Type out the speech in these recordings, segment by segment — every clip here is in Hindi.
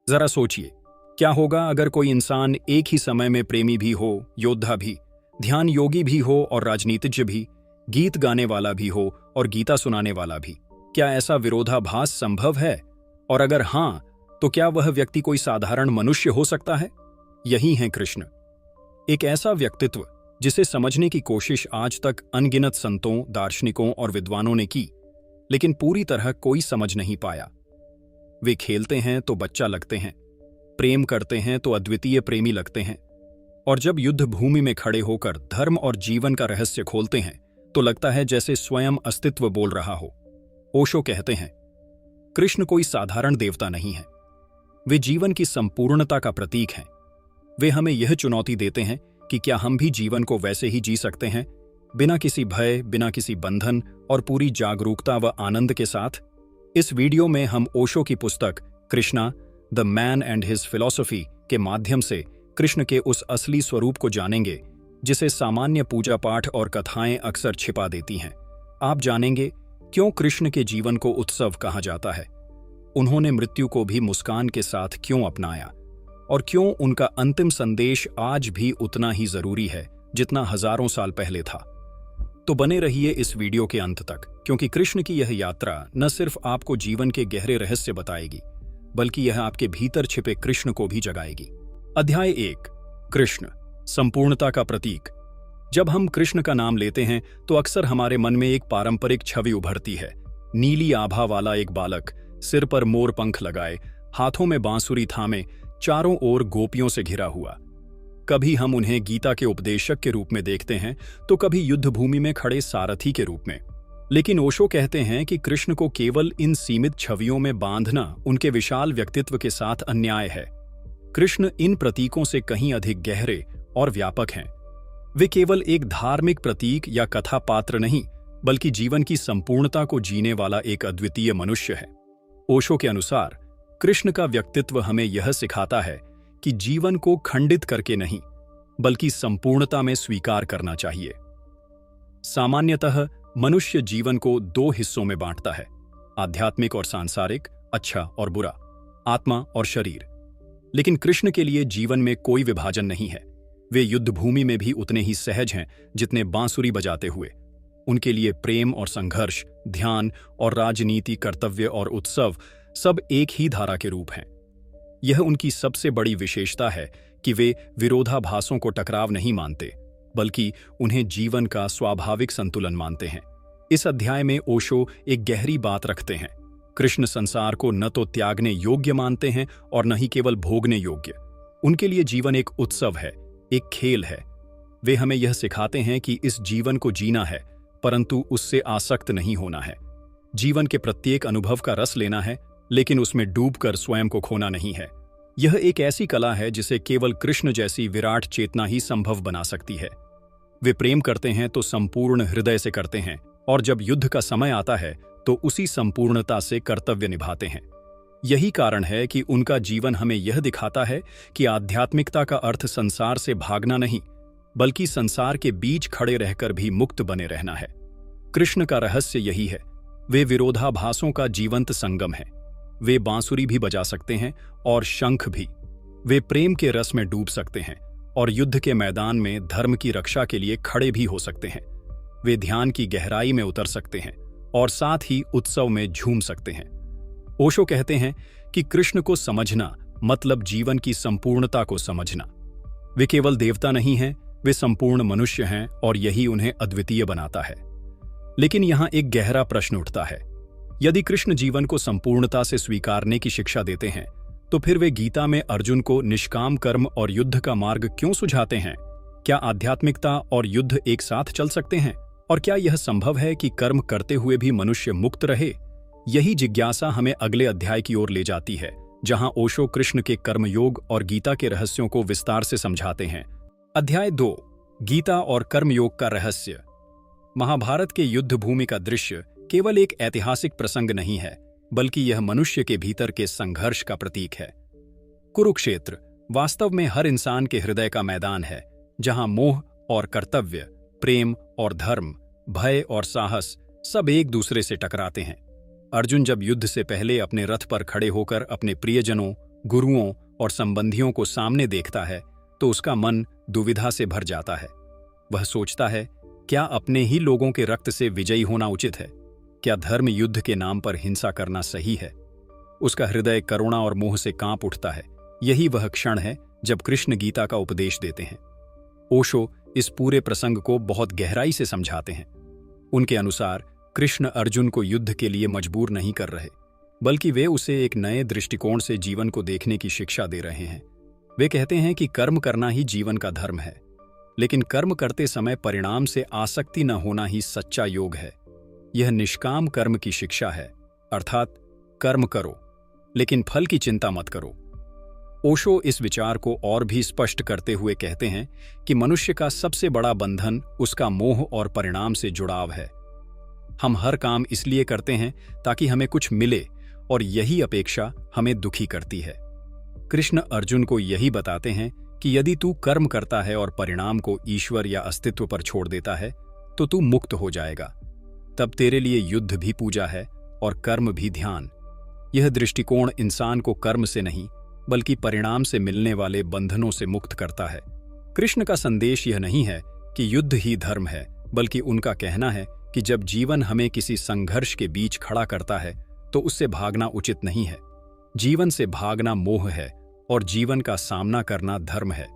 जरा सोचिए, क्या होगा अगर कोई इंसान एक ही समय में प्रेमी भी हो, योद्धा भी, ध्यान योगी भी हो और राजनीतिज्ञ भी, गीत गाने वाला भी हो और गीता सुनाने वाला भी। क्या ऐसा विरोधाभास संभव है? और अगर हां, तो क्या वह व्यक्ति कोई साधारण मनुष्य हो सकता है? यही है कृष्ण, एक ऐसा व्यक्तित्व जिसे समझने की कोशिश आज तक अनगिनत संतों, दार्शनिकों और विद्वानों ने की, लेकिन पूरी तरह कोई समझ नहीं पाया। वे खेलते हैं तो बच्चा लगते हैं, प्रेम करते हैं तो अद्वितीय प्रेमी लगते हैं, और जब युद्ध भूमि में खड़े होकर धर्म और जीवन का रहस्य खोलते हैं तो लगता है जैसे स्वयं अस्तित्व बोल रहा हो। ओशो कहते हैं, कृष्ण कोई साधारण देवता नहीं है, वे जीवन की संपूर्णता का प्रतीक हैं। वे हमें यह चुनौती देते हैं कि क्या हम भी जीवन को वैसे ही जी सकते हैं, बिना किसी भय, बिना किसी बंधन और पूरी जागरूकता व आनंद के साथ। इस वीडियो में हम ओशो की पुस्तक Krishna the man and his philosophy के माध्यम से कृष्ण के उस असली स्वरूप को जानेंगे जिसे सामान्य पूजा पाठ और कथाएं अक्सर छिपा देती हैं। आप जानेंगे क्यों कृष्ण के जीवन को उत्सव कहा जाता है, उन्होंने मृत्यु को भी मुस्कान के साथ क्यों अपनाया, और क्यों उनका अंतिम संदेश आज भी उतना ही जरूरी है जितना हजारों साल पहले था। तो बने रहिए इस वीडियो के अंत तक, क्योंकि कृष्ण की यह यात्रा न सिर्फ आपको जीवन के गहरे रहस्य बताएगी, बल्कि यह आपके भीतर छिपे कृष्ण को भी जगाएगी। अध्याय 1, कृष्ण, संपूर्णता का प्रतीक। जब हम कृष्ण का नाम लेते हैं तो अक्सर हमारे मन में एक पारंपरिक छवि उभरती है। नीली आभा वाला एक बालक, सिर पर मोर पंख लगाए, हाथों में बांसुरी थामे, चारों ओर गोपियों से घिरा हुआ। कभी हम उन्हें गीता के उपदेशक के रूप में देखते हैं तो कभी युद्ध भूमि में खड़े सारथी के रूप में। लेकिन ओशो कहते हैं कि कृष्ण को केवल इन सीमित छवियों में बांधना उनके विशाल व्यक्तित्व के साथ अन्याय है। कृष्ण इन प्रतीकों से कहीं अधिक गहरे और व्यापक हैं। वे केवल एक धार्मिक प्रतीक या कथा पात्र नहीं, बल्कि जीवन की संपूर्णता को जीने वाला एक अद्वितीय मनुष्य है। ओशो के अनुसार कृष्ण का व्यक्तित्व हमें यह सिखाता है कि जीवन को खंडित करके नहीं, बल्कि संपूर्णता में स्वीकार करना चाहिए। सामान्यतः मनुष्य जीवन को दो हिस्सों में बांटता है, आध्यात्मिक और सांसारिक, अच्छा और बुरा, आत्मा और शरीर। लेकिन कृष्ण के लिए जीवन में कोई विभाजन नहीं है। वे युद्ध भूमि में भी उतने ही सहज हैं जितने बांसुरी बजाते हुए। उनके लिए प्रेम और संघर्ष, ध्यान और राजनीति, कर्तव्य और उत्सव सब एक ही धारा के रूप हैं। यह उनकी सबसे बड़ी विशेषता है कि वे विरोधाभासों को टकराव नहीं मानते, बल्कि उन्हें जीवन का स्वाभाविक संतुलन मानते हैं। इस अध्याय में ओशो एक गहरी बात रखते हैं। कृष्ण संसार को न तो त्यागने योग्य मानते हैं और न ही केवल भोगने योग्य। उनके लिए जीवन एक उत्सव है, एक खेल है। वे हमें यह सिखाते हैं कि इस जीवन को जीना है, परंतु उससे आसक्त नहीं होना है। जीवन के प्रत्येक अनुभव का रस लेना है, लेकिन उसमें डूबकर स्वयं को खोना नहीं है। यह एक ऐसी कला है जिसे केवल कृष्ण जैसी विराट चेतना ही संभव बना सकती है। वे प्रेम करते हैं तो संपूर्ण हृदय से करते हैं, और जब युद्ध का समय आता है तो उसी संपूर्णता से कर्तव्य निभाते हैं। यही कारण है कि उनका जीवन हमें यह दिखाता है कि आध्यात्मिकता का अर्थ संसार से भागना नहीं, बल्कि संसार के बीच खड़े रहकर भी मुक्त बने रहना है। कृष्ण का रहस्य यही है। वे विरोधाभासों का जीवंत संगम है। वे बांसुरी भी बजा सकते हैं और शंख भी। वे प्रेम के रस में डूब सकते हैं और युद्ध के मैदान में धर्म की रक्षा के लिए खड़े भी हो सकते हैं। वे ध्यान की गहराई में उतर सकते हैं और साथ ही उत्सव में झूम सकते हैं। ओशो कहते हैं कि कृष्ण को समझना मतलब जीवन की संपूर्णता को समझना। वे केवल देवता नहीं हैं, वे संपूर्ण मनुष्य हैं, और यही उन्हें अद्वितीय बनाता है। लेकिन यहां एक गहरा प्रश्न उठता है। यदि कृष्ण जीवन को संपूर्णता से स्वीकारने की शिक्षा देते हैं, तो फिर वे गीता में अर्जुन को निष्काम कर्म और युद्ध का मार्ग क्यों सुझाते हैं? क्या आध्यात्मिकता और युद्ध एक साथ चल सकते हैं? और क्या यह संभव है कि कर्म करते हुए भी मनुष्य मुक्त रहे? यही जिज्ञासा हमें अगले अध्याय की ओर ले जाती है, जहां ओशो कृष्ण के कर्मयोग और गीता के रहस्यों को विस्तार से समझाते हैं। अध्याय 2, गीता और कर्मयोग का रहस्य। महाभारत के युद्ध भूमि का दृश्य केवल एक ऐतिहासिक प्रसंग नहीं है, बल्कि यह मनुष्य के भीतर के संघर्ष का प्रतीक है। कुरुक्षेत्र वास्तव में हर इंसान के हृदय का मैदान है, जहां मोह और कर्तव्य, प्रेम और धर्म, भय और साहस सब एक दूसरे से टकराते हैं। अर्जुन जब युद्ध से पहले अपने रथ पर खड़े होकर अपने प्रियजनों, गुरुओं और संबंधियों को सामने देखता है तो उसका मन दुविधा से भर जाता है। वह सोचता है, क्या अपने ही लोगों के रक्त से विजयी होना उचित है? क्या धर्म युद्ध के नाम पर हिंसा करना सही है? उसका हृदय करुणा और मोह से कांप उठता है। यही वह क्षण है जब कृष्ण गीता का उपदेश देते हैं। ओशो इस पूरे प्रसंग को बहुत गहराई से समझाते हैं। उनके अनुसार कृष्ण अर्जुन को युद्ध के लिए मजबूर नहीं कर रहे, बल्कि वे उसे एक नए दृष्टिकोण से जीवन को देखने की शिक्षा दे रहे हैं। वे कहते हैं कि कर्म करना ही जीवन का धर्म है, लेकिन कर्म करते समय परिणाम से आसक्ति न होना ही सच्चा योग है। यह निष्काम कर्म की शिक्षा है, अर्थात कर्म करो लेकिन फल की चिंता मत करो। ओशो इस विचार को और भी स्पष्ट करते हुए कहते हैं कि मनुष्य का सबसे बड़ा बंधन उसका मोह और परिणाम से जुड़ाव है। हम हर काम इसलिए करते हैं ताकि हमें कुछ मिले, और यही अपेक्षा हमें दुखी करती है। कृष्ण अर्जुन को यही बताते हैं कि यदि तू कर्म करता है और परिणाम को ईश्वर या अस्तित्व पर छोड़ देता है तो तू मुक्त हो जाएगा। तब तेरे लिए युद्ध भी पूजा है और कर्म भी ध्यान। यह दृष्टिकोण इंसान को कर्म से नहीं बल्कि परिणाम से मिलने वाले बंधनों से मुक्त करता है। कृष्ण का संदेश यह नहीं है कि युद्ध ही धर्म है, बल्कि उनका कहना है कि जब जीवन हमें किसी संघर्ष के बीच खड़ा करता है तो उससे भागना उचित नहीं है। जीवन से भागना मोह है और जीवन का सामना करना धर्म है।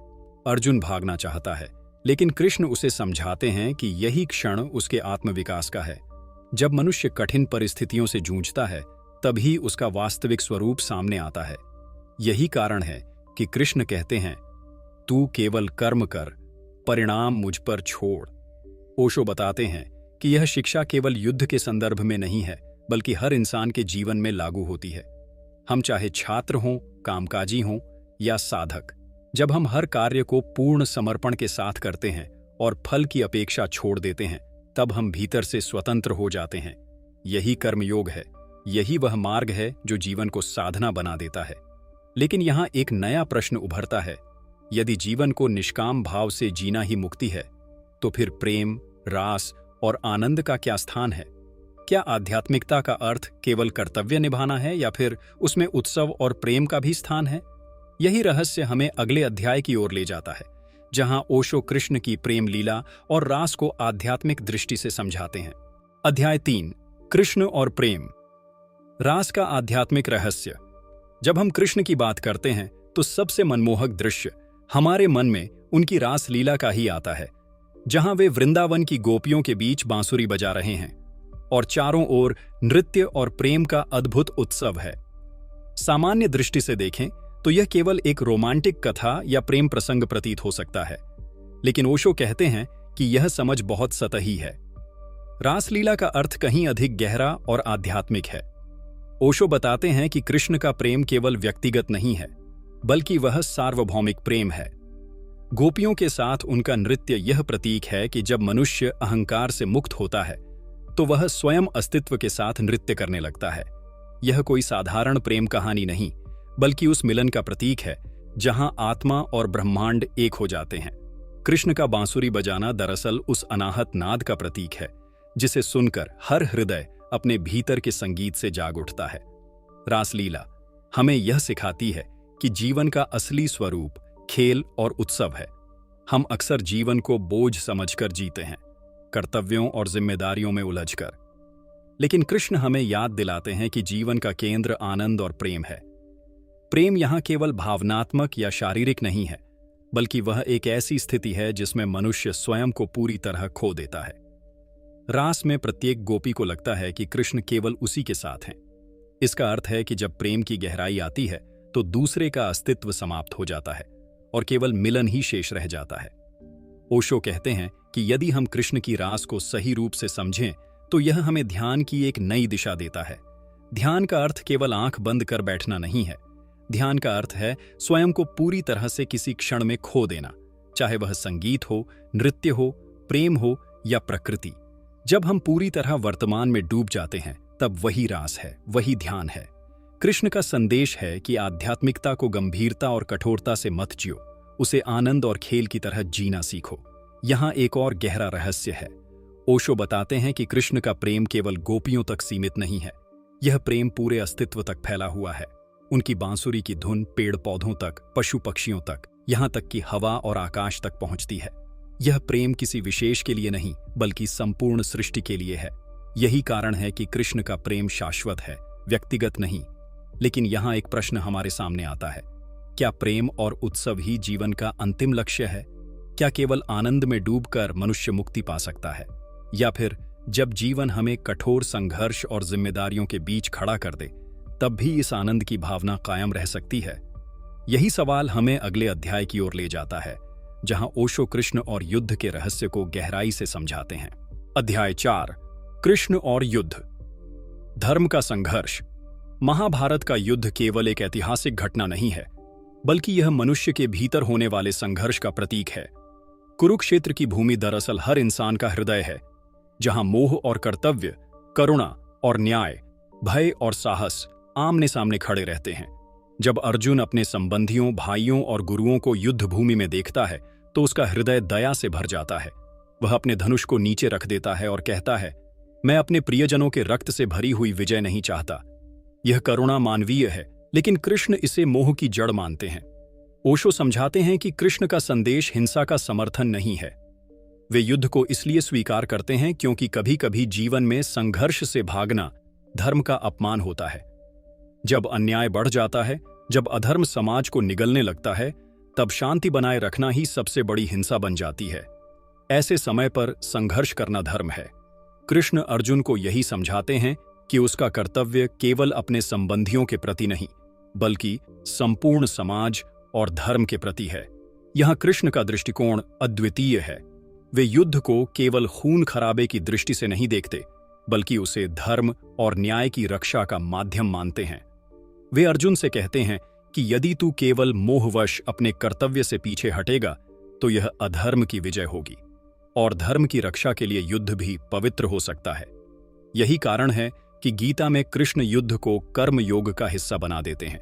अर्जुन भागना चाहता है, लेकिन कृष्ण उसे समझाते हैं कि यही क्षण उसके आत्मविकास का है। जब मनुष्य कठिन परिस्थितियों से जूझता है तभी उसका वास्तविक स्वरूप सामने आता है। यही कारण है कि कृष्ण कहते हैं, तू केवल कर्म कर, परिणाम मुझ पर छोड़। ओशो बताते हैं कि यह शिक्षा केवल युद्ध के संदर्भ में नहीं है, बल्कि हर इंसान के जीवन में लागू होती है। हम चाहे छात्र हों, कामकाजी हों या साधक, जब हम हर कार्य को पूर्ण समर्पण के साथ करते हैं और फल की अपेक्षा छोड़ देते हैं, तब हम भीतर से स्वतंत्र हो जाते हैं। यही कर्मयोग है, यही वह मार्ग है जो जीवन को साधना बना देता है। लेकिन यहाँ एक नया प्रश्न उभरता है, यदि जीवन को निष्काम भाव से जीना ही मुक्ति है, तो फिर प्रेम, रास और आनंद का क्या स्थान है? क्या आध्यात्मिकता का अर्थ केवल कर्तव्य निभाना है या फिर उसमें उत्सव और प्रेम का भी स्थान है? यही रहस्य हमें अगले अध्याय की ओर ले जाता है, जहां ओशो कृष्ण की प्रेम लीला और रास को आध्यात्मिक दृष्टि से समझाते हैं। अध्याय 3, कृष्ण और प्रेम। रास का आध्यात्मिक रहस्य। जब हम कृष्ण की बात करते हैं तो सबसे मनमोहक दृश्य हमारे मन में उनकी रास लीला का ही आता है, जहां वे वृंदावन की गोपियों के बीच बांसुरी बजा रहे हैं और चारों ओर नृत्य और प्रेम का अद्भुत उत्सव है। सामान्य दृष्टि से देखें तो यह केवल एक रोमांटिक कथा या प्रेम प्रसंग प्रतीत हो सकता है, लेकिन ओशो कहते हैं कि यह समझ बहुत सतही है। रासलीला का अर्थ कहीं अधिक गहरा और आध्यात्मिक है। ओशो बताते हैं कि कृष्ण का प्रेम केवल व्यक्तिगत नहीं है, बल्कि वह सार्वभौमिक प्रेम है। गोपियों के साथ उनका नृत्य यह प्रतीक है कि जब मनुष्य अहंकार से मुक्त होता है तो वह स्वयं अस्तित्व के साथ नृत्य करने लगता है। यह कोई साधारण प्रेम कहानी नहीं, बल्कि उस मिलन का प्रतीक है जहां आत्मा और ब्रह्मांड एक हो जाते हैं। कृष्ण का बांसुरी बजाना दरअसल उस अनाहत नाद का प्रतीक है जिसे सुनकर हर हृदय अपने भीतर के संगीत से जाग उठता है। रासलीला हमें यह सिखाती है कि जीवन का असली स्वरूप खेल और उत्सव है। हम अक्सर जीवन को बोझ समझकर जीते हैं, कर्तव्यों और जिम्मेदारियों में उलझकर। लेकिन कृष्ण हमें याद दिलाते हैं कि जीवन का केंद्र आनंद और प्रेम है। प्रेम यहाँ केवल भावनात्मक या शारीरिक नहीं है, बल्कि वह एक ऐसी स्थिति है जिसमें मनुष्य स्वयं को पूरी तरह खो देता है। रास में प्रत्येक गोपी को लगता है कि कृष्ण केवल उसी के साथ हैं। इसका अर्थ है कि जब प्रेम की गहराई आती है तो दूसरे का अस्तित्व समाप्त हो जाता है और केवल मिलन ही शेष रह जाता है। ओशो कहते हैं कि यदि हम कृष्ण की रास को सही रूप से समझें तो यह हमें ध्यान की एक नई दिशा देता है। ध्यान का अर्थ केवल आंख बंद कर बैठना नहीं है। ध्यान का अर्थ है स्वयं को पूरी तरह से किसी क्षण में खो देना, चाहे वह संगीत हो, नृत्य हो, प्रेम हो या प्रकृति। जब हम पूरी तरह वर्तमान में डूब जाते हैं तब वही रास है, वही ध्यान है। कृष्ण का संदेश है कि आध्यात्मिकता को गंभीरता और कठोरता से मत जियो, उसे आनंद और खेल की तरह जीना सीखो। यहाँ एक और गहरा रहस्य है। ओशो बताते हैं कि कृष्ण का प्रेम केवल गोपियों तक सीमित नहीं है, यह प्रेम पूरे अस्तित्व तक फैला हुआ है। उनकी बांसुरी की धुन पेड़ पौधों तक, पशु पक्षियों तक, यहां तक कि हवा और आकाश तक पहुंचती है। यह प्रेम किसी विशेष के लिए नहीं, बल्कि संपूर्ण सृष्टि के लिए है। यही कारण है कि कृष्ण का प्रेम शाश्वत है, व्यक्तिगत नहीं। लेकिन यहाँ एक प्रश्न हमारे सामने आता है, क्या प्रेम और उत्सव ही जीवन का अंतिम लक्ष्य है? क्या केवल आनंद में डूबकर मनुष्य मुक्ति पा सकता है, या फिर जब जीवन हमें कठोर संघर्ष और जिम्मेदारियों के बीच खड़ा कर दे, तब भी इस आनंद की भावना कायम रह सकती है? यही सवाल हमें अगले अध्याय की ओर ले जाता है, जहां ओशो कृष्ण और युद्ध के रहस्य को गहराई से समझाते हैं। अध्याय 4, कृष्ण और युद्ध। धर्म का संघर्ष। महाभारत का युद्ध केवल एक ऐतिहासिक घटना नहीं है, बल्कि यह मनुष्य के भीतर होने वाले संघर्ष का प्रतीक है। कुरुक्षेत्र की भूमि दरअसल हर इंसान का हृदय है, जहां मोह और कर्तव्य, करुणा और न्याय, भय और साहस आमने सामने खड़े रहते हैं। जब अर्जुन अपने संबंधियों, भाइयों और गुरुओं को युद्ध भूमि में देखता है, तो उसका हृदय दया से भर जाता है। वह अपने धनुष को नीचे रख देता है और कहता है, मैं अपने प्रियजनों के रक्त से भरी हुई विजय नहीं चाहता। यह करुणा मानवीय है, लेकिन कृष्ण इसे मोह की जड़ मानते हैं। ओशो समझाते हैं कि कृष्ण का संदेश हिंसा का समर्थन नहीं है। वे युद्ध को इसलिए स्वीकार करते हैं क्योंकि कभी कभी जीवन में संघर्ष से भागना धर्म का अपमान होता है। जब अन्याय बढ़ जाता है, जब अधर्म समाज को निगलने लगता है, तब शांति बनाए रखना ही सबसे बड़ी हिंसा बन जाती है। ऐसे समय पर संघर्ष करना धर्म है। कृष्ण अर्जुन को यही समझाते हैं कि उसका कर्तव्य केवल अपने संबंधियों के प्रति नहीं, बल्कि संपूर्ण समाज और धर्म के प्रति है। यहाँ कृष्ण का दृष्टिकोण अद्वितीय है। वे युद्ध को केवल खून खराबे की दृष्टि से नहीं देखते, बल्कि उसे धर्म और न्याय की रक्षा का माध्यम मानते हैं। वे अर्जुन से कहते हैं कि यदि तू केवल मोहवश अपने कर्तव्य से पीछे हटेगा, तो यह अधर्म की विजय होगी, और धर्म की रक्षा के लिए युद्ध भी पवित्र हो सकता है। यही कारण है कि गीता में कृष्ण युद्ध को कर्म योग का हिस्सा बना देते हैं,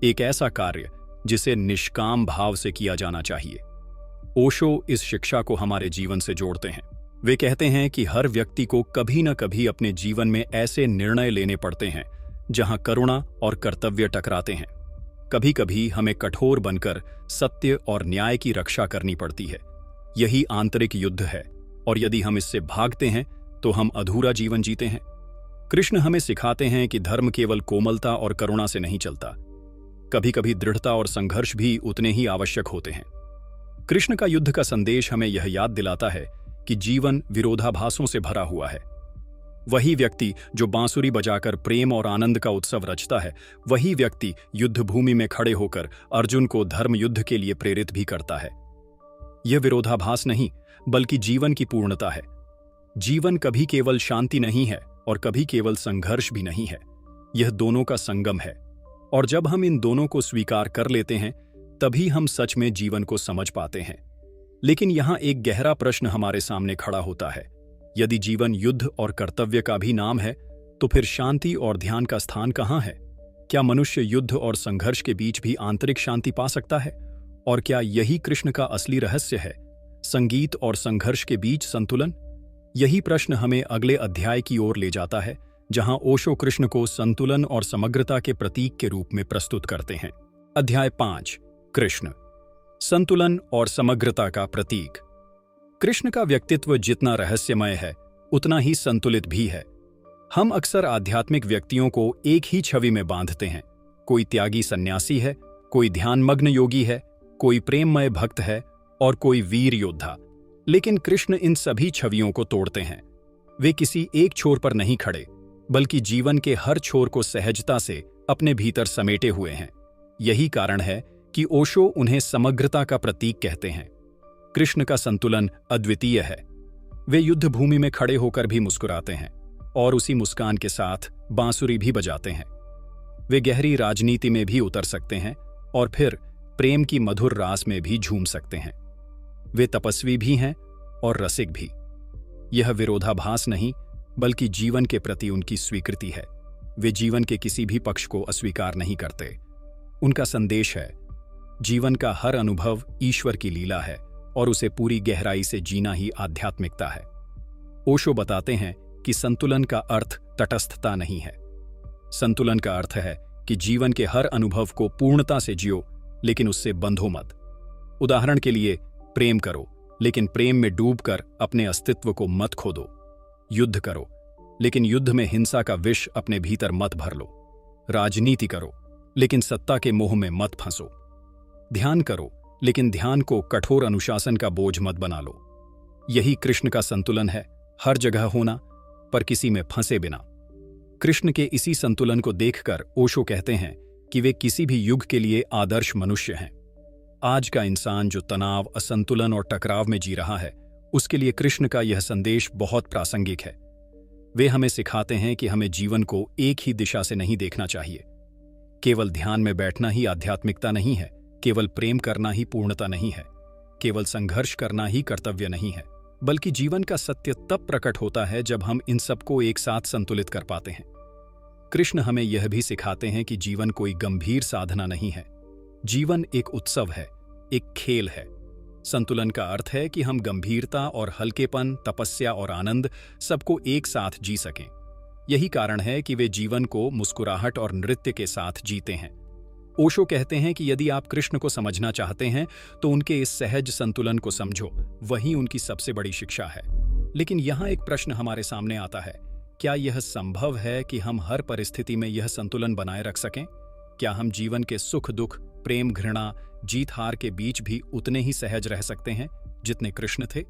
एक ऐसा कार्य जिसे निष्काम भाव से किया जाना चाहिए। ओशो इस शिक्षा को हमारे जीवन से जोड़ते हैं। वे कहते हैं कि हर व्यक्ति को कभी न कभी अपने जीवन में ऐसे निर्णय लेने पड़ते हैं जहां करुणा और कर्तव्य टकराते हैं। कभी कभी हमें कठोर बनकर सत्य और न्याय की रक्षा करनी पड़ती है। यही आंतरिक युद्ध है, और यदि हम इससे भागते हैं तो हम अधूरा जीवन जीते हैं। कृष्ण हमें सिखाते हैं कि धर्म केवल कोमलता और करुणा से नहीं चलता। कभी कभी दृढ़ता और संघर्ष भी उतने ही आवश्यक होते हैं। कृष्ण का युद्ध का संदेश हमें यह याद दिलाता है कि जीवन विरोधाभासों से भरा हुआ है। वही व्यक्ति जो बांसुरी बजाकर प्रेम और आनंद का उत्सव रचता है, वही व्यक्ति युद्ध भूमि में खड़े होकर अर्जुन को धर्म युद्ध के लिए प्रेरित भी करता है। यह विरोधाभास नहीं, बल्कि जीवन की पूर्णता है। जीवन कभी केवल शांति नहीं है और कभी केवल संघर्ष भी नहीं है। यह दोनों का संगम है, और जब हम इन दोनों को स्वीकार कर लेते हैं, तभी हम सच में जीवन को समझ पाते हैं। लेकिन यहाँ एक गहरा प्रश्न हमारे सामने खड़ा होता है। यदि जीवन युद्ध और कर्तव्य का भी नाम है, तो फिर शांति और ध्यान का स्थान कहाँ है? क्या मनुष्य युद्ध और संघर्ष के बीच भी आंतरिक शांति पा सकता है? और क्या यही कृष्ण का असली रहस्य है, संगीत और संघर्ष के बीच संतुलन? यही प्रश्न हमें अगले अध्याय की ओर ले जाता है, जहां ओशो कृष्ण को संतुलन और समग्रता के प्रतीक के रूप में प्रस्तुत करते हैं। अध्याय 5, कृष्ण, संतुलन और समग्रता का प्रतीक। कृष्ण का व्यक्तित्व जितना रहस्यमय है, उतना ही संतुलित भी है। हम अक्सर आध्यात्मिक व्यक्तियों को एक ही छवि में बांधते हैं। कोई त्यागी सन्यासी है, कोई ध्यानमग्न योगी है, कोई प्रेममय भक्त है और कोई वीर योद्धा। लेकिन कृष्ण इन सभी छवियों को तोड़ते हैं। वे किसी एक छोर पर नहीं खड़े, बल्कि जीवन के हर छोर को सहजता से अपने भीतर समेटे हुए हैं। यही कारण है कि ओशो उन्हें समग्रता का प्रतीक कहते हैं। कृष्ण का संतुलन अद्वितीय है। वे युद्ध भूमि में खड़े होकर भी मुस्कुराते हैं और उसी मुस्कान के साथ बांसुरी भी बजाते हैं। वे गहरी राजनीति में भी उतर सकते हैं और फिर प्रेम की मधुर रास में भी झूम सकते हैं। वे तपस्वी भी हैं और रसिक भी। यह विरोधाभास नहीं, बल्कि जीवन के प्रति उनकी स्वीकृति है। वे जीवन के किसी भी पक्ष को अस्वीकार नहीं करते। उनका संदेश है, जीवन का हर अनुभव ईश्वर की लीला है और उसे पूरी गहराई से जीना ही आध्यात्मिकता है। ओशो बताते हैं कि संतुलन का अर्थ तटस्थता नहीं है। संतुलन का अर्थ है कि जीवन के हर अनुभव को पूर्णता से जियो, लेकिन उससे बंधो मत। उदाहरण के लिए, प्रेम करो, लेकिन प्रेम में डूबकर अपने अस्तित्व को मत खो दो। युद्ध करो, लेकिन युद्ध में हिंसा का विष अपने भीतर मत भर लो। राजनीति करो, लेकिन सत्ता के मोह में मत फंसो। ध्यान करो, लेकिन ध्यान को कठोर अनुशासन का बोझ मत बना लो। यही कृष्ण का संतुलन है, हर जगह होना, पर किसी में फंसे बिना। कृष्ण के इसी संतुलन को देखकर ओशो कहते हैं कि वे किसी भी युग के लिए आदर्श मनुष्य हैं। आज का इंसान जो तनाव, असंतुलन और टकराव में जी रहा है, उसके लिए कृष्ण का यह संदेश बहुत प्रासंगिक है। वे हमें सिखाते हैं कि हमें जीवन को एक ही दिशा से नहीं देखना चाहिए। केवल ध्यान में बैठना ही आध्यात्मिकता नहीं है, केवल प्रेम करना ही पूर्णता नहीं है, केवल संघर्ष करना ही कर्तव्य नहीं है, बल्कि जीवन का सत्य तब प्रकट होता है जब हम इन सबको एक साथ संतुलित कर पाते हैं। कृष्ण हमें यह भी सिखाते हैं कि जीवन कोई गंभीर साधना नहीं है। जीवन एक उत्सव है, एक खेल है। संतुलन का अर्थ है कि हम गंभीरता और हल्केपन, तपस्या और आनंद सबको एक साथ जी सकें। यही कारण है कि वे जीवन को मुस्कुराहट और नृत्य के साथ जीते हैं। ओशो कहते हैं कि यदि आप कृष्ण को समझना चाहते हैं तो उनके इस सहज संतुलन को समझो, वही उनकी सबसे बड़ी शिक्षा है। लेकिन यहाँ एक प्रश्न हमारे सामने आता है, क्या यह संभव है कि हम हर परिस्थिति में यह संतुलन बनाए रख सकें? क्या हम जीवन के सुख दुख, प्रेम घृणा, जीत हार के बीच भी उतने ही सहज रह सकते हैं जितने कृष्ण थे?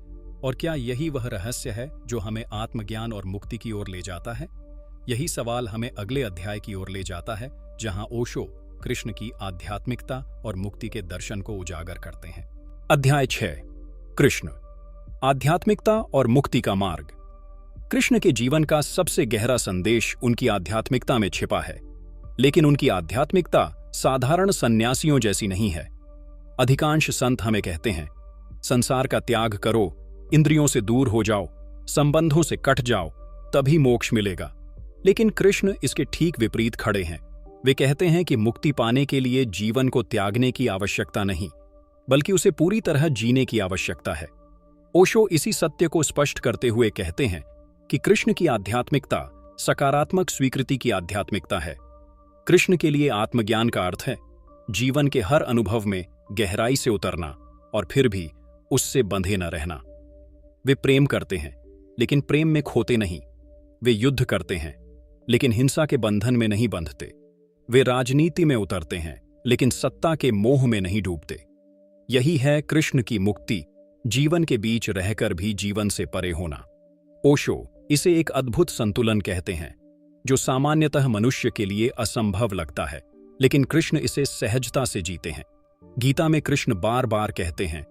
और क्या यही वह रहस्य है जो हमें आत्मज्ञान और मुक्ति की ओर ले जाता है? यही सवाल हमें अगले अध्याय की ओर ले जाता है, जहां ओशो कृष्ण की आध्यात्मिकता और मुक्ति के दर्शन को उजागर करते हैं। अध्याय 6, कृष्ण, आध्यात्मिकता और मुक्ति का मार्ग। कृष्ण के जीवन का सबसे गहरा संदेश उनकी आध्यात्मिकता में छिपा है, लेकिन उनकी आध्यात्मिकता साधारण सन्यासियों जैसी नहीं है। अधिकांश संत हमें कहते हैं, संसार का त्याग करो, इंद्रियों से दूर हो जाओ, संबंधों से कट जाओ, तभी मोक्ष मिलेगा। लेकिन कृष्ण इसके ठीक विपरीत खड़े हैं। वे कहते हैं कि मुक्ति पाने के लिए जीवन को त्यागने की आवश्यकता नहीं, बल्कि उसे पूरी तरह जीने की आवश्यकता है। ओशो इसी सत्य को स्पष्ट करते हुए कहते हैं कि कृष्ण की आध्यात्मिकता सकारात्मक स्वीकृति की आध्यात्मिकता है। कृष्ण के लिए आत्मज्ञान का अर्थ है जीवन के हर अनुभव में गहराई से उतरना और फिर भी उससे बंधे न रहना। वे प्रेम करते हैं, लेकिन प्रेम में खोते नहीं। वे युद्ध करते हैं, लेकिन हिंसा के बंधन में नहीं बंधते। वे राजनीति में उतरते हैं, लेकिन सत्ता के मोह में नहीं डूबते। यही है कृष्ण की मुक्ति, जीवन के बीच रहकर भी जीवन से परे होना। ओशो इसे एक अद्भुत संतुलन कहते हैं, जो सामान्यतः मनुष्य के लिए असंभव लगता है, लेकिन कृष्ण इसे सहजता से जीते हैं। गीता में कृष्ण बार बार कहते हैं,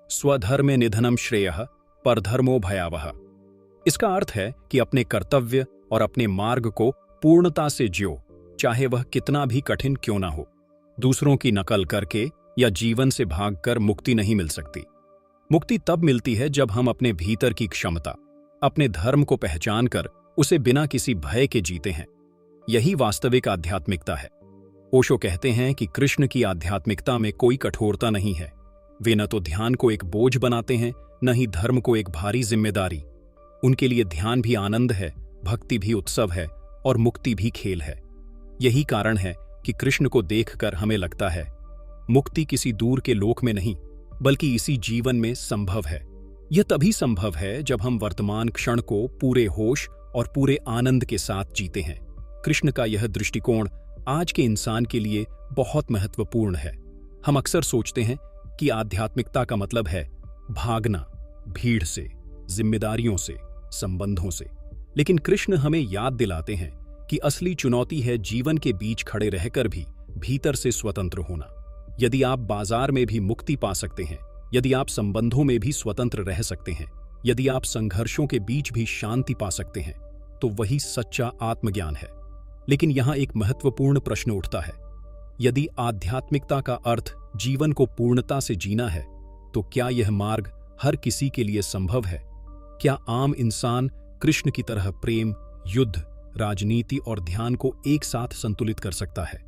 स्वधर्मे निधनम श्रेयः परधर्मो भयावह। इसका अर्थ है कि अपने कर्तव्य और अपने मार्ग को पूर्णता से जियो, चाहे वह कितना भी कठिन क्यों ना हो। दूसरों की नकल करके या जीवन से भागकर मुक्ति नहीं मिल सकती। मुक्ति तब मिलती है जब हम अपने भीतर की क्षमता, अपने धर्म को पहचानकर उसे बिना किसी भय के जीते हैं। यही वास्तविक आध्यात्मिकता है। ओशो कहते हैं कि कृष्ण की आध्यात्मिकता में कोई कठोरता नहीं है। वे न तो ध्यान को एक बोझ बनाते हैं, न ही धर्म को एक भारी जिम्मेदारी। उनके लिए ध्यान भी आनंद है, भक्ति भी उत्सव है और मुक्ति भी खेल है। यही कारण है कि कृष्ण को देखकर हमें लगता है मुक्ति किसी दूर के लोक में नहीं, बल्कि इसी जीवन में संभव है। यह तभी संभव है जब हम वर्तमान क्षण को पूरे होश और पूरे आनंद के साथ जीते हैं। कृष्ण का यह दृष्टिकोण आज के इंसान के लिए बहुत महत्वपूर्ण है। हम अक्सर सोचते हैं कि आध्यात्मिकता का मतलब है भागना, भीड़ से, जिम्मेदारियों से, संबंधों से। लेकिन कृष्ण हमें याद दिलाते हैं कि असली चुनौती है जीवन के बीच खड़े रहकर भी भीतर से स्वतंत्र होना। यदि आप बाजार में भी मुक्ति पा सकते हैं, यदि आप संबंधों में भी स्वतंत्र रह सकते हैं, यदि आप संघर्षों के बीच भी शांति पा सकते हैं, तो वही सच्चा आत्मज्ञान है। लेकिन यहाँ एक महत्वपूर्ण प्रश्न उठता है, यदि आध्यात्मिकता का अर्थ जीवन को पूर्णता से जीना है, तो क्या यह मार्ग हर किसी के लिए संभव है? क्या आम इंसान कृष्ण की तरह प्रेम, युद्ध, राजनीति और ध्यान को एक साथ संतुलित कर सकता है?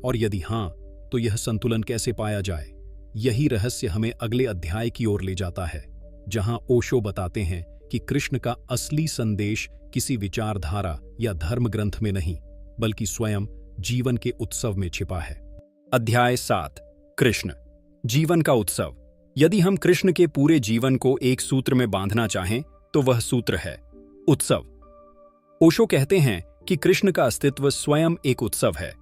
और यदि हां, तो यह संतुलन कैसे पाया जाए? यही रहस्य हमें अगले अध्याय की ओर ले जाता है, जहां ओशो बताते हैं कि कृष्ण का असली संदेश किसी विचारधारा या धर्म ग्रंथ में नहीं, बल्कि स्वयं जीवन के उत्सव में छिपा है। अध्याय 7 कृष्ण, जीवन का उत्सव। यदि हम कृष्ण के पूरे जीवन को एक सूत्र में बांधना चाहें तो वह सूत्र है उत्सव। ओशो कहते हैं कि कृष्ण का अस्तित्व स्वयं एक उत्सव है।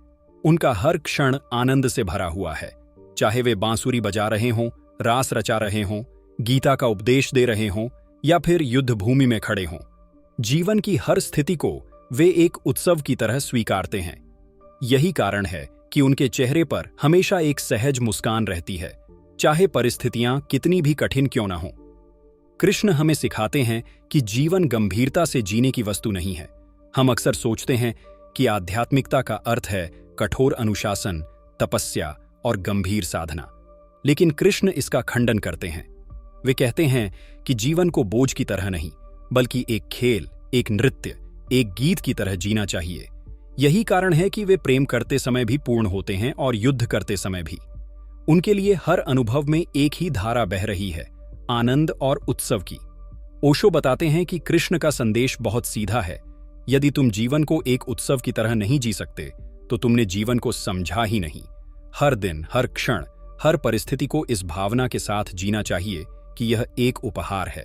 उनका हर क्षण आनंद से भरा हुआ है, चाहे वे बांसुरी बजा रहे हों, रास रचा रहे हों, गीता का उपदेश दे रहे हों या फिर युद्ध भूमि में खड़े हों। जीवन की हर स्थिति को वे एक उत्सव की तरह स्वीकारते हैं। यही कारण है कि उनके चेहरे पर हमेशा एक सहज मुस्कान रहती है, चाहे परिस्थितियां कितनी भी कठिन क्यों न हों। कृष्ण हमें सिखाते हैं कि जीवन गंभीरता से जीने की वस्तु नहीं है। हम अक्सर सोचते हैं कि आध्यात्मिकता का अर्थ है कठोर अनुशासन, तपस्या और गंभीर साधना, लेकिन कृष्ण इसका खंडन करते हैं। वे कहते हैं कि जीवन को बोझ की तरह नहीं, बल्कि एक खेल, एक नृत्य, एक गीत की तरह जीना चाहिए। यही कारण है कि वे प्रेम करते समय भी पूर्ण होते हैं और युद्ध करते समय भी। उनके लिए हर अनुभव में एक ही धारा बह रही है, आनंद और उत्सव की। ओशो बताते हैं कि कृष्ण का संदेश बहुत सीधा है। यदि तुम जीवन को एक उत्सव की तरह नहीं जी सकते तो तुमने जीवन को समझा ही नहीं। हर दिन, हर क्षण, हर परिस्थिति को इस भावना के साथ जीना चाहिए कि यह एक उपहार है।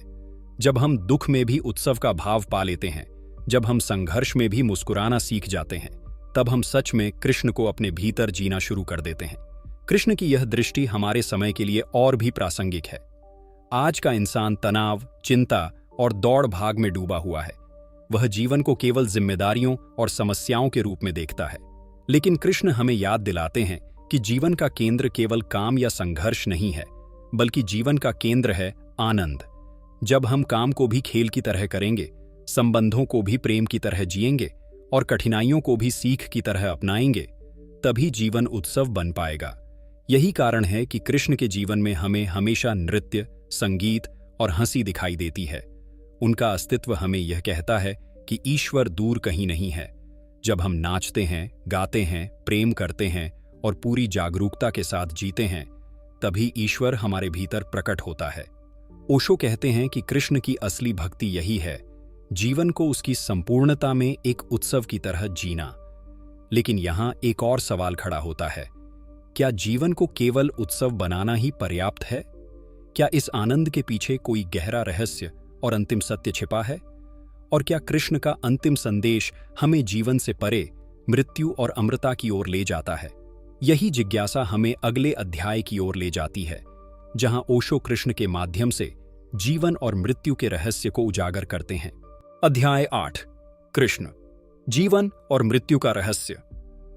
जब हम दुख में भी उत्सव का भाव पा लेते हैं, जब हम संघर्ष में भी मुस्कुराना सीख जाते हैं, तब हम सच में कृष्ण को अपने भीतर जीना शुरू कर देते हैं। कृष्ण की यह दृष्टि हमारे समय के लिए और भी प्रासंगिक है। आज का इंसान तनाव, चिंता और दौड़ भाग में डूबा हुआ है। वह जीवन को केवल जिम्मेदारियों और समस्याओं के रूप में देखता है। लेकिन कृष्ण हमें याद दिलाते हैं कि जीवन का केंद्र केवल काम या संघर्ष नहीं है, बल्कि जीवन का केंद्र है आनंद। जब हम काम को भी खेल की तरह करेंगे, संबंधों को भी प्रेम की तरह जिएंगे और कठिनाइयों को भी सीख की तरह अपनाएंगे, तभी जीवन उत्सव बन पाएगा। यही कारण है कि कृष्ण के जीवन में हमें हमेशा नृत्य, संगीत और हंसी दिखाई देती है। उनका अस्तित्व हमें यह कहता है कि ईश्वर दूर कहीं नहीं है। जब हम नाचते हैं, गाते हैं, प्रेम करते हैं और पूरी जागरूकता के साथ जीते हैं, तभी ईश्वर हमारे भीतर प्रकट होता है। ओशो कहते हैं कि कृष्ण की असली भक्ति यही है, जीवन को उसकी संपूर्णता में एक उत्सव की तरह जीना। लेकिन यहां एक और सवाल खड़ा होता है, क्या जीवन को केवल उत्सव बनाना ही पर्याप्त है? क्या इस आनंद के पीछे कोई गहरा रहस्य और अंतिम सत्य छिपा है? और क्या कृष्ण का अंतिम संदेश हमें जीवन से परे, मृत्यु और अमृता की ओर ले जाता है? यही जिज्ञासा हमें अगले अध्याय की ओर ले जाती है, जहां ओशो कृष्ण के माध्यम से जीवन और मृत्यु के रहस्य को उजागर करते हैं। अध्याय 8 कृष्ण, जीवन और मृत्यु का रहस्य।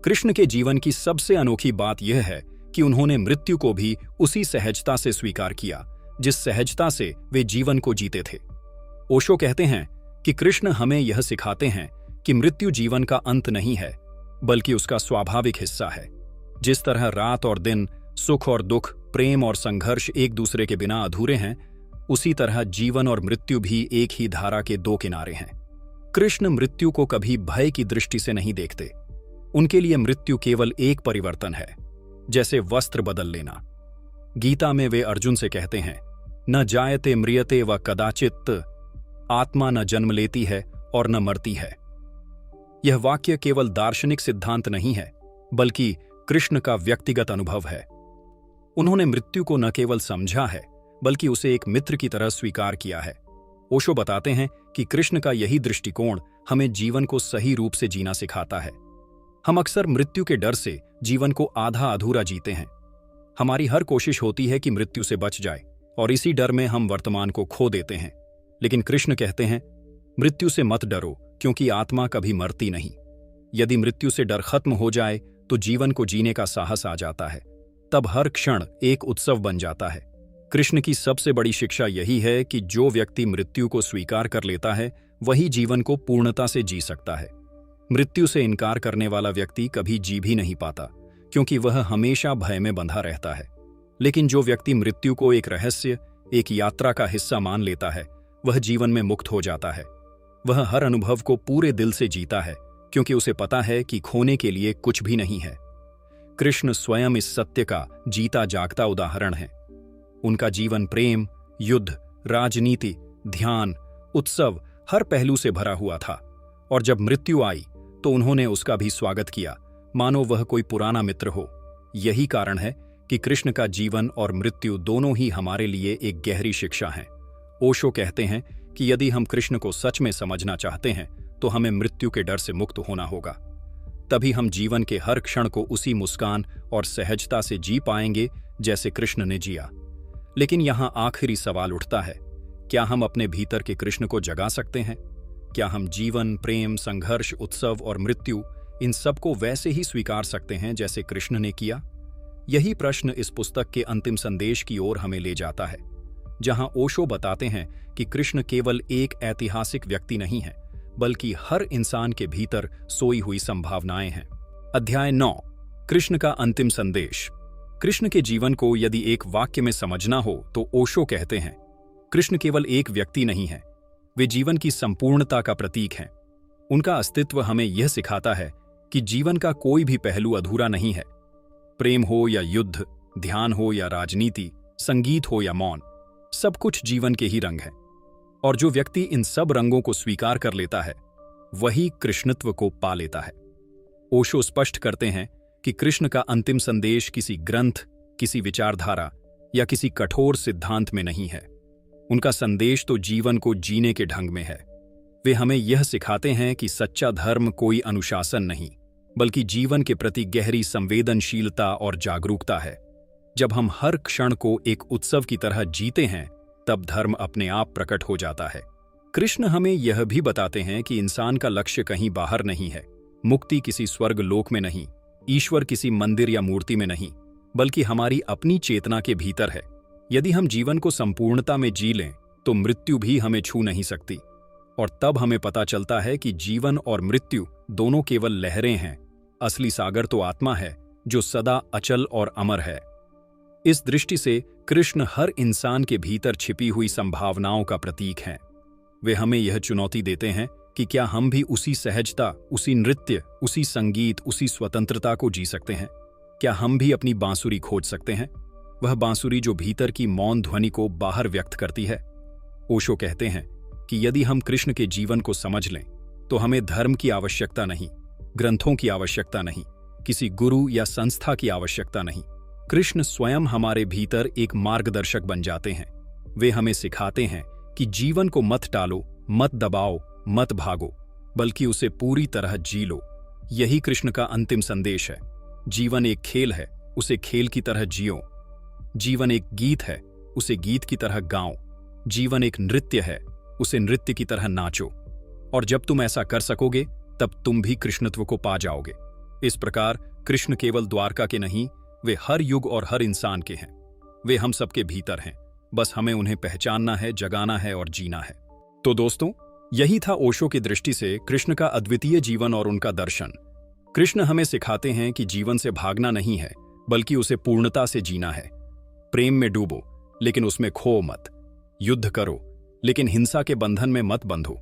कृष्ण के जीवन की सबसे अनोखी बात यह है कि उन्होंने मृत्यु को भी उसी सहजता से स्वीकार किया जिस सहजता से वे जीवन को जीते थे। ओशो कहते हैं कि कृष्ण हमें यह सिखाते हैं कि मृत्यु जीवन का अंत नहीं है, बल्कि उसका स्वाभाविक हिस्सा है। जिस तरह रात और दिन, सुख और दुख, प्रेम और संघर्ष एक दूसरे के बिना अधूरे हैं, उसी तरह जीवन और मृत्यु भी एक ही धारा के दो किनारे हैं। कृष्ण मृत्यु को कभी भय की दृष्टि से नहीं देखते। उनके लिए मृत्यु केवल एक परिवर्तन है, जैसे वस्त्र बदल लेना। गीता में वे अर्जुन से कहते हैं, न जायते म्रियते व कदाचित, आत्मा न जन्म लेती है और न मरती है। यह वाक्य केवल दार्शनिक सिद्धांत नहीं है, बल्कि कृष्ण का व्यक्तिगत अनुभव है। उन्होंने मृत्यु को न केवल समझा है, बल्कि उसे एक मित्र की तरह स्वीकार किया है। ओशो बताते हैं कि कृष्ण का यही दृष्टिकोण हमें जीवन को सही रूप से जीना सिखाता है। हम अक्सर मृत्यु के डर से जीवन को आधा अधूरा जीते हैं। हमारी हर कोशिश होती है कि मृत्यु से बच जाए, और इसी डर में हम वर्तमान को खो देते हैं। लेकिन कृष्ण कहते हैं, मृत्यु से मत डरो, क्योंकि आत्मा कभी मरती नहीं। यदि मृत्यु से डर खत्म हो जाए तो जीवन को जीने का साहस आ जाता है। तब हर क्षण एक उत्सव बन जाता है। कृष्ण की सबसे बड़ी शिक्षा यही है कि जो व्यक्ति मृत्यु को स्वीकार कर लेता है, वही जीवन को पूर्णता से जी सकता है। मृत्यु से इनकार करने वाला व्यक्ति कभी जी भी नहीं पाता, क्योंकि वह हमेशा भय में बंधा रहता है। लेकिन जो व्यक्ति मृत्यु को एक रहस्य, एक यात्रा का हिस्सा मान लेता है, वह जीवन में मुक्त हो जाता है। वह हर अनुभव को पूरे दिल से जीता है, क्योंकि उसे पता है कि खोने के लिए कुछ भी नहीं है। कृष्ण स्वयं इस सत्य का जीता जागता उदाहरण है। उनका जीवन प्रेम, युद्ध, राजनीति, ध्यान, उत्सव हर पहलू से भरा हुआ था, और जब मृत्यु आई तो उन्होंने उसका भी स्वागत किया, मानो वह कोई पुराना मित्र हो। यही कारण है कि कृष्ण का जीवन और मृत्यु दोनों ही हमारे लिए एक गहरी शिक्षा हैं। ओशो कहते हैं कि यदि हम कृष्ण को सच में समझना चाहते हैं तो हमें मृत्यु के डर से मुक्त होना होगा। तभी हम जीवन के हर क्षण को उसी मुस्कान और सहजता से जी पाएंगे जैसे कृष्ण ने जिया। लेकिन यहाँ आखिरी सवाल उठता है, क्या हम अपने भीतर के कृष्ण को जगा सकते हैं? क्या हम जीवन, प्रेम, संघर्ष, उत्सव और मृत्यु इन सबको वैसे ही स्वीकार सकते हैं जैसे कृष्ण ने किया? यही प्रश्न इस पुस्तक के अंतिम संदेश की ओर हमें ले जाता है, जहां ओशो बताते हैं कि कृष्ण केवल एक ऐतिहासिक व्यक्ति नहीं है, बल्कि हर इंसान के भीतर सोई हुई संभावनाएं हैं। अध्याय 9, कृष्ण का अंतिम संदेश। कृष्ण के जीवन को यदि एक वाक्य में समझना हो तो ओशो कहते हैं, कृष्ण केवल एक व्यक्ति नहीं है, वे जीवन की संपूर्णता का प्रतीक हैं। उनका अस्तित्व हमें यह सिखाता है कि जीवन का कोई भी पहलू अधूरा नहीं है। प्रेम हो या युद्ध, ध्यान हो या राजनीति, संगीत हो या मौन, सब कुछ जीवन के ही रंग हैं। और जो व्यक्ति इन सब रंगों को स्वीकार कर लेता है, वही कृष्णत्व को पा लेता है। ओशो स्पष्ट करते हैं कि कृष्ण का अंतिम संदेश किसी ग्रंथ, किसी विचारधारा या किसी कठोर सिद्धांत में नहीं है। उनका संदेश तो जीवन को जीने के ढंग में है। वे हमें यह सिखाते हैं कि सच्चा धर्म कोई अनुशासन नहीं, बल्कि जीवन के प्रति गहरी संवेदनशीलता और जागरूकता है। जब हम हर क्षण को एक उत्सव की तरह जीते हैं, तब धर्म अपने आप प्रकट हो जाता है। कृष्ण हमें यह भी बताते हैं कि इंसान का लक्ष्य कहीं बाहर नहीं है। मुक्ति किसी स्वर्ग लोक में नहीं, ईश्वर किसी मंदिर या मूर्ति में नहीं, बल्कि हमारी अपनी चेतना के भीतर है। यदि हम जीवन को संपूर्णता में जी लें तो मृत्यु भी हमें छू नहीं सकती। और तब हमें पता चलता है कि जीवन और मृत्यु दोनों केवल लहरें हैं। असली सागर तो आत्मा है, जो सदा अचल और अमर है। इस दृष्टि से कृष्ण हर इंसान के भीतर छिपी हुई संभावनाओं का प्रतीक हैं। वे हमें यह चुनौती देते हैं कि क्या हम भी उसी सहजता, उसी नृत्य, उसी संगीत, उसी स्वतंत्रता को जी सकते हैं? क्या हम भी अपनी बांसुरी खोज सकते हैं, वह बांसुरी जो भीतर की मौन ध्वनि को बाहर व्यक्त करती है? ओशो कहते हैं कि यदि हम कृष्ण के जीवन को समझ लें तो हमें धर्म की आवश्यकता नहीं, ग्रंथों की आवश्यकता नहीं, किसी गुरु या संस्था की आवश्यकता नहीं। कृष्ण स्वयं हमारे भीतर एक मार्गदर्शक बन जाते हैं। वे हमें सिखाते हैं कि जीवन को मत टालो, मत दबाओ, मत भागो, बल्कि उसे पूरी तरह जी लो। यही कृष्ण का अंतिम संदेश है। जीवन एक खेल है, उसे खेल की तरह जियो। जीवन एक गीत है, उसे गीत की तरह गाओ। जीवन एक नृत्य है, उसे नृत्य की तरह नाचो। और जब तुम ऐसा कर सकोगे, तब तुम भी कृष्णत्व को पा जाओगे। इस प्रकार कृष्ण केवल द्वारका के नहीं, वे हर युग और हर इंसान के हैं। वे हम सबके भीतर हैं, बस हमें उन्हें पहचानना है, जगाना है और जीना है। तो दोस्तों, यही था ओशो की दृष्टि से कृष्ण का अद्वितीय जीवन और उनका दर्शन। कृष्ण हमें सिखाते हैं कि जीवन से भागना नहीं है, बल्कि उसे पूर्णता से जीना है। प्रेम में डूबो, लेकिन उसमें खो मत। युद्ध करो, लेकिन हिंसा के बंधन में मत बंधो।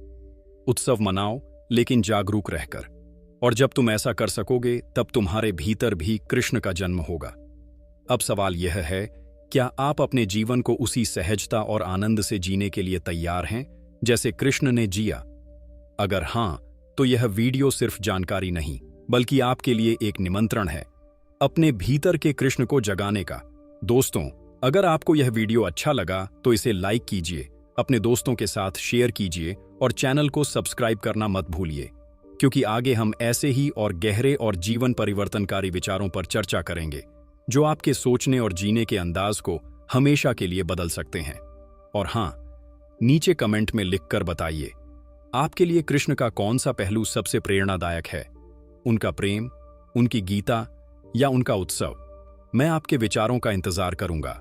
उत्सव मनाओ, लेकिन जागरूक रहकर। और जब तुम ऐसा कर सकोगे, तब तुम्हारे भीतर भी कृष्ण का जन्म होगा। अब सवाल यह है, क्या आप अपने जीवन को उसी सहजता और आनंद से जीने के लिए तैयार हैं जैसे कृष्ण ने जिया? अगर हां, तो यह वीडियो सिर्फ जानकारी नहीं, बल्कि आपके लिए एक निमंत्रण है अपने भीतर के कृष्ण को जगाने का। दोस्तों, अगर आपको यह वीडियो अच्छा लगा तो इसे लाइक कीजिए, अपने दोस्तों के साथ शेयर कीजिए और चैनल को सब्सक्राइब करना मत भूलिए, क्योंकि आगे हम ऐसे ही और गहरे और जीवन परिवर्तनकारी विचारों पर चर्चा करेंगे, जो आपके सोचने और जीने के अंदाज को हमेशा के लिए बदल सकते हैं। और हां, नीचे कमेंट में लिखकर बताइए, आपके लिए कृष्ण का कौन सा पहलू सबसे प्रेरणादायक है? उनका प्रेम, उनकी गीता या उनका उत्सव? मैं आपके विचारों का इंतजार करूंगा।